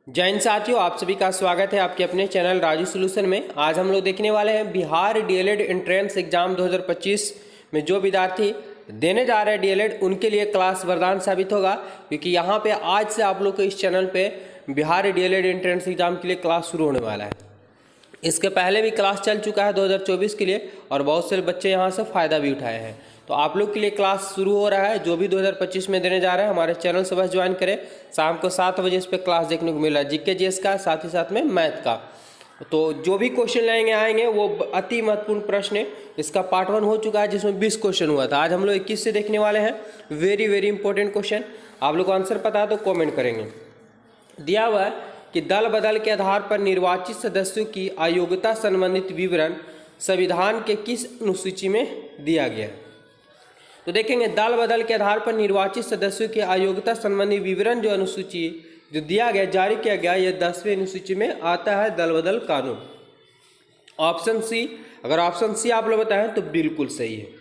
जय हिंद साथियों, आप सभी का स्वागत है आपके अपने चैनल राजू सॉल्यूशन में। आज हम लोग देखने वाले हैं बिहार डीएलएड एंट्रेंस एग्जाम 2025 में जो विद्यार्थी देने जा रहे हैं डीएलएड उनके लिए क्लास वरदान साबित होगा, क्योंकि यहाँ पे आज से आप लोग को इस चैनल पे बिहार डीएलएड एंट्रेंस एग्जाम के लिए क्लास शुरू होने वाला है। इसके पहले भी क्लास चल चुका है 2024 के लिए और बहुत से बच्चे यहाँ से फ़ायदा भी उठाए हैं। तो आप लोग के लिए क्लास शुरू हो रहा है, जो भी 2025 में देने जा रहे हैं हमारे चैनल से बस ज्वाइन करें। शाम को 7 बजे इस पर क्लास देखने को मिल रहा है, जीके जीएस का, साथ ही साथ में मैथ का। तो जो भी क्वेश्चन आएंगे वो अति महत्वपूर्ण प्रश्न है। इसका पार्ट 1 हो चुका है जिसमें 20 क्वेश्चन हुआ था। आज हम लोग 21 से देखने वाले हैं। Very very important question. आप लोग को आंसर पता है तो कॉमेंट करेंगे। दिया हुआ है कि दल बदल के आधार पर निर्वाचित सदस्यों की अयोग्यता संबंधित विवरण संविधान के किस अनुसूची में दिया गया है। तो देखेंगे दल बदल के आधार पर निर्वाचित सदस्यों की अयोग्यता संबंधी विवरण जो अनुसूची जो दिया गया, जारी किया गया, यह 10वीं अनुसूची में आता है दल बदल कानून। ऑप्शन सी, अगर ऑप्शन सी आप लोग बताएं तो बिल्कुल सही है।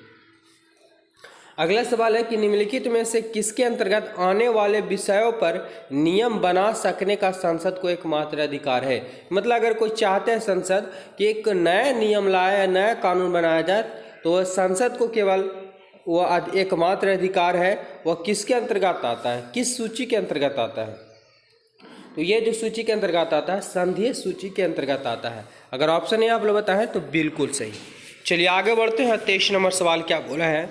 अगला सवाल है कि निम्नलिखित में से किसके अंतर्गत आने वाले विषयों पर नियम बना सकने का संसद को एकमात्र अधिकार है। मतलब अगर कोई चाहते हैं संसद कि एक नया नियम लाए, नया कानून बनाया जाए, तो वह संसद को केवल वह एकमात्र अधिकार है। वह किसके अंतर्गत आता है, किस सूची के अंतर्गत आता है? तो ये जो सूची के अंतर्गत आता है संघीय सूची के अंतर्गत आता है। अगर ऑप्शन ए आप लोग बताएं तो बिल्कुल सही। चलिए आगे बढ़ते हैं। 23 नंबर सवाल क्या बोला है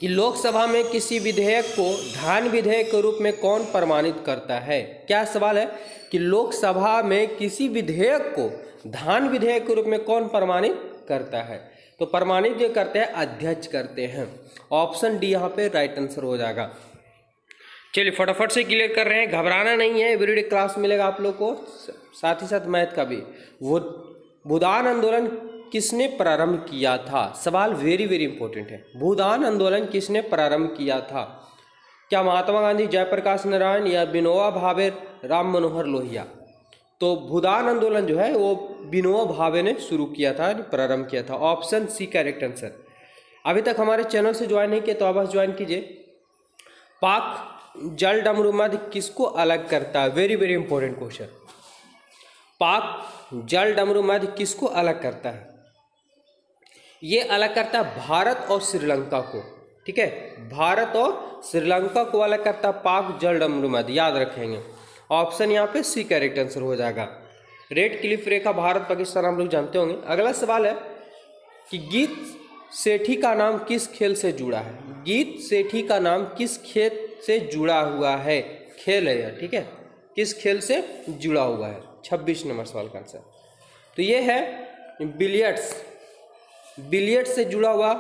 कि लोकसभा में किसी विधेयक को धान विधेयक के रूप में कौन प्रमाणित करता है। क्या सवाल है कि लोकसभा में किसी विधेयक को धान विधेयक के रूप में कौन प्रमाणित करता है। तो प्रमाणित जो करते हैं अध्यक्ष करते हैं। ऑप्शन डी यहाँ पे राइट आंसर हो जाएगा। चलिए फटाफट से क्लियर कर रहे हैं, घबराना नहीं है। एवरीडे क्लास मिलेगा आप लोग को, साथ ही साथ मैथ का भी। वो भूदान आंदोलन किसने प्रारंभ किया था। सवाल वेरी वेरी इंपॉर्टेंट है। भूदान आंदोलन किसने प्रारंभ किया था। क्या महात्मा गांधी, जयप्रकाश नारायण या विनोबा भावे, राम मनोहर लोहिया। तो भूदान आंदोलन जो है वो विनोबा भावे ने शुरू किया था, प्रारंभ किया था। Option C correct answer. अभी तक हमारे चैनल से ज्वाइन नहीं किया तो आप बस ज्वाइन कीजिए। पाक जल डमरू मध्य किसको अलग करता है। Very very important question. पाक जल डमरू मध्य किसको अलग करता है। ये अलग करता है भारत और श्रीलंका को। ठीक है, भारत और श्रीलंका को अलग करता है पाक जल डमरू मध्य, याद रखेंगे। ऑप्शन यहाँ पे सी करेक्ट आंसर हो जाएगा। रेड क्लिफ रेखा भारत पाकिस्तान आप लोग जानते होंगे। अगला सवाल है कि गीत सेठी का नाम किस खेल से जुड़ा है। गीत सेठी का नाम किस खेल से जुड़ा हुआ है। खेल है यह, ठीक है, किस खेल से जुड़ा हुआ है। 26 नंबर सवाल का आंसर तो ये है बिलियर्ड्स। बिलियर्ड्स से जुड़ा हुआ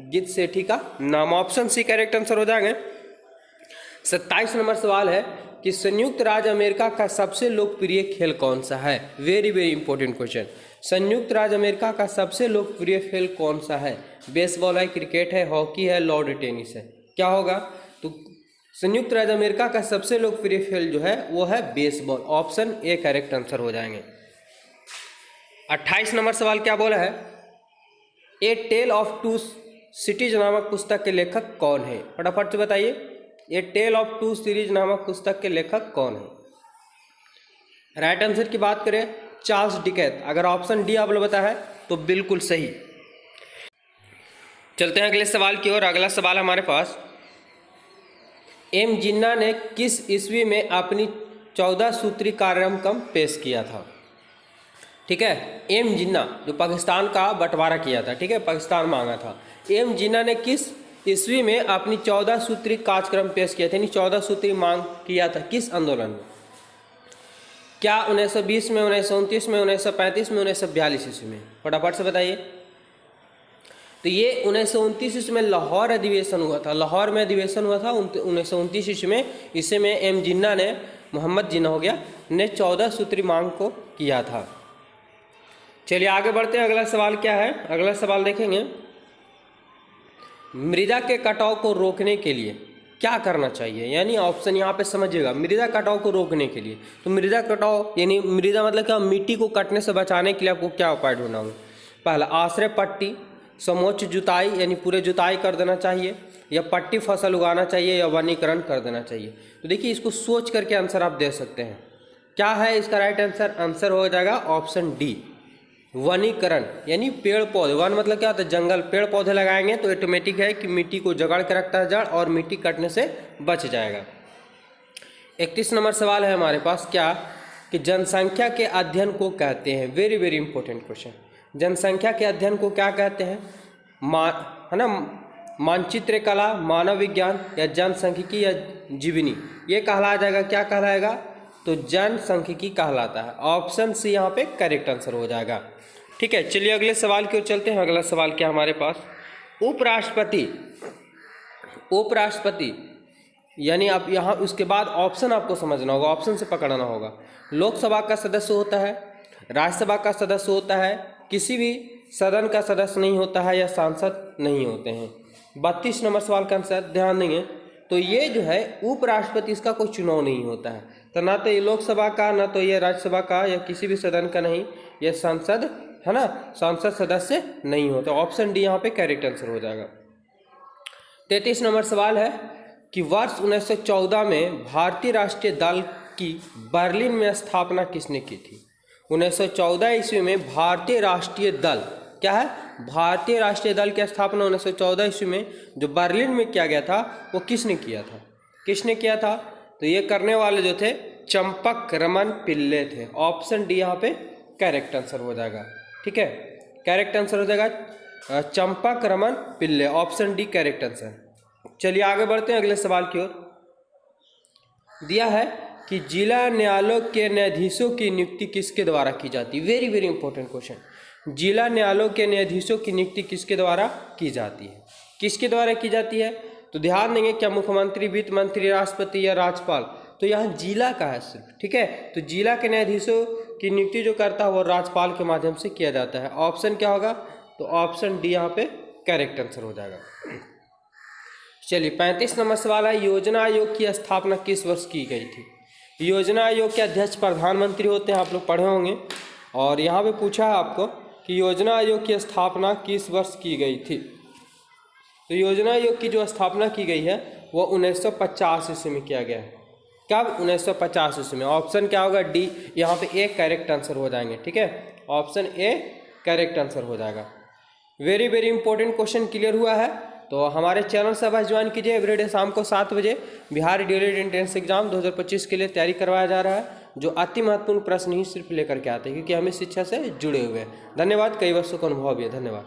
गीत सेठी का नाम। ऑप्शन सी करेक्ट आंसर हो जाएंगे। 27 नंबर सवाल है कि संयुक्त राज्य अमेरिका का सबसे लोकप्रिय खेल कौन सा है। Very very important question. संयुक्त राज्य अमेरिका का सबसे लोकप्रिय खेल कौन सा है। बेसबॉल है, क्रिकेट है, हॉकी है, लॉन टेनिस है। क्या होगा। तो संयुक्त राज्य अमेरिका का सबसे लोकप्रिय खेल जो है वो है baseball. Option A correct answer हो जाएंगे। 28 नंबर सवाल क्या बोला है, ए टेल ऑफ टू सिटीज नामक पुस्तक के लेखक कौन है। फटाफट से बताइए, ए टेल ऑफ टू सीरीज नामक पुस्तक के लेखक कौन है। राइट आंसर की बात करें चार्ल्स डिकेंस। अगर ऑप्शन डी आप लोग बताया है तो बिल्कुल सही। चलते हैं अगले सवाल की ओर। अगला सवाल हमारे पास, एम जिन्ना ने किस ईस्वी में अपनी 14 सूत्री कार्यक्रम पेश किया था। ठीक है, एम जिन्ना जो पाकिस्तान का बंटवारा किया था, ठीक है, पाकिस्तान मांगा था। एम जिन्ना ने किस ईस्वी में अपनी 14 सूत्री कार्यक्रम पेश किया था, यानी 14 सूत्री मांग किया था किस आंदोलन में। क्या 1920 में, 1929 में, 1935 में, 1942 ईस्वी में। फटाफट से बताइए। तो ये 1929 ईस्वी में लाहौर अधिवेशन हुआ था। लाहौर में अधिवेशन हुआ था 1929 ईस्वी में। इसे में एम जिन्ना ने, मोहम्मद जिन्ना हो गया, ने 14 सूत्री मांग को किया था। चलिए आगे बढ़ते हैं। अगला सवाल क्या है। अगला सवाल देखेंगे, मृदा के कटाव को रोकने के लिए क्या करना चाहिए। यानी ऑप्शन यहाँ पे समझिएगा, मृदा कटाव को रोकने के लिए। तो मृदा कटाव यानी मृदा मतलब क्या, मिट्टी को कटने से बचाने के लिए आपको क्या उपाय ढूंढना होगा। पहला आश्रय पट्टी, समोच्च जुताई यानी पूरे जुताई कर देना चाहिए, या पट्टी फसल उगाना चाहिए, या वनीकरण कर देना चाहिए। तो देखिए इसको सोच करके आंसर आप दे सकते हैं। क्या है इसका राइट आंसर? आंसर हो जाएगा ऑप्शन डी, वनीकरण। यानी पेड़ पौधे, वन मतलब क्या होता है? जंगल। पेड़ पौधे लगाएंगे तो ऑटोमेटिक है कि मिट्टी को जगाड़ के रखता है जड़, और मिट्टी कटने से बच जाएगा। 31 नंबर सवाल है हमारे पास, क्या कि जनसंख्या के अध्ययन को कहते हैं? Very very important question. जनसंख्या के अध्ययन को क्या कहते हैं? है ना, मानचित्र कला, मानव विज्ञान, या जनसांख्यिकी, या जीवनी। ये कहला जाएगा, क्या कहलाएगा? तो जनसांख्यिकी कहलाता है। ऑप्शन सी यहाँ पे करेक्ट आंसर हो जाएगा। ठीक है, चलिए अगले सवाल की ओर चलते हैं। अगला सवाल क्या हमारे पास? उपराष्ट्रपति यानी आप यहाँ उसके बाद ऑप्शन आपको समझना होगा, ऑप्शन से पकड़ना होगा। लोकसभा का सदस्य होता है, राज्यसभा का सदस्य होता है, किसी भी सदन का सदस्य नहीं होता है, या सांसद नहीं होते हैं। 32 नंबर सवाल का आंसर ध्यान देंगे तो ये जो है उपराष्ट्रपति, इसका कोई चुनाव नहीं होता है। तो ना तो ये लोकसभा का, ना तो ये राज्यसभा का, या किसी भी सदन का नहीं, ये सांसद है ना, सांसद सदस्य नहीं होता। ऑप्शन डी यहाँ पे करेक्ट आंसर हो जाएगा। 33 नंबर सवाल है कि वर्ष 1914 में भारतीय राष्ट्रीय दल की बर्लिन में स्थापना किसने की थी? 1914 ईस्वी में भारतीय राष्ट्रीय दल, क्या है? भारतीय राष्ट्रीय दल की स्थापना 1914 ईस्वी में जो बर्लिन में किया गया था, वो किसने किया था? किसने किया था? तो ये करने वाले जो थे चंपक रमन पिल्ले थे। ऑप्शन डी यहाँ पे करेक्ट आंसर हो जाएगा। ठीक है, करेक्ट आंसर हो जाएगा Champak Raman Pillai. Option D correct answer. चलिए आगे बढ़ते हैं अगले सवाल की ओर। दिया है कि जिला न्यायालयों के न्यायाधीशों की नियुक्ति किसके द्वारा की जाती है? Very very important question. जिला न्यायालयों के न्यायाधीशों की नियुक्ति किसके द्वारा की जाती है? किसके द्वारा की जाती है? तो ध्यान देंगे, क्या मुख्यमंत्री, वित्त मंत्री, राष्ट्रपति, या राज्यपाल? तो यहाँ जिला का है सिर्फ। ठीक है, तो जिला के न्यायाधीशों की नियुक्ति जो करता है वो राज्यपाल के माध्यम से किया जाता है। ऑप्शन क्या होगा? तो ऑप्शन डी यहाँ पे करेक्ट आंसर हो जाएगा। चलिए 35 नंबर सवाल है, योजना आयोग की स्थापना किस वर्ष की गई थी? योजना आयोग के अध्यक्ष प्रधानमंत्री होते हैं, आप लोग पढ़े होंगे। और यहाँ पे पूछा है आपको कि योजना आयोग की स्थापना किस वर्ष की गई थी? तो योजना आयोग की जो स्थापना की गई है वो 1950 ईस्वी में किया गया है। कब? 1950 ईस्वी में। ऑप्शन क्या होगा? डी। यहाँ पे ए करेक्ट आंसर हो जाएंगे। ठीक है, ऑप्शन ए करेक्ट आंसर हो जाएगा। Very very important question clear हुआ है। तो हमारे चैनल से अवश्य ज्वाइन कीजिए। एवरीडे शाम को 7 बजे बिहार डीएलएड एंट्रेंस एग्जाम 2025 के लिए तैयारी करवाया जा रहा है, जो अति महत्वपूर्ण प्रश्न ही सिर्फ लेकर के आते हैं, क्योंकि हम इस शिक्षा से जुड़े हुए हैं। धन्यवाद, कई वर्षों का अनुभव भी है। धन्यवाद।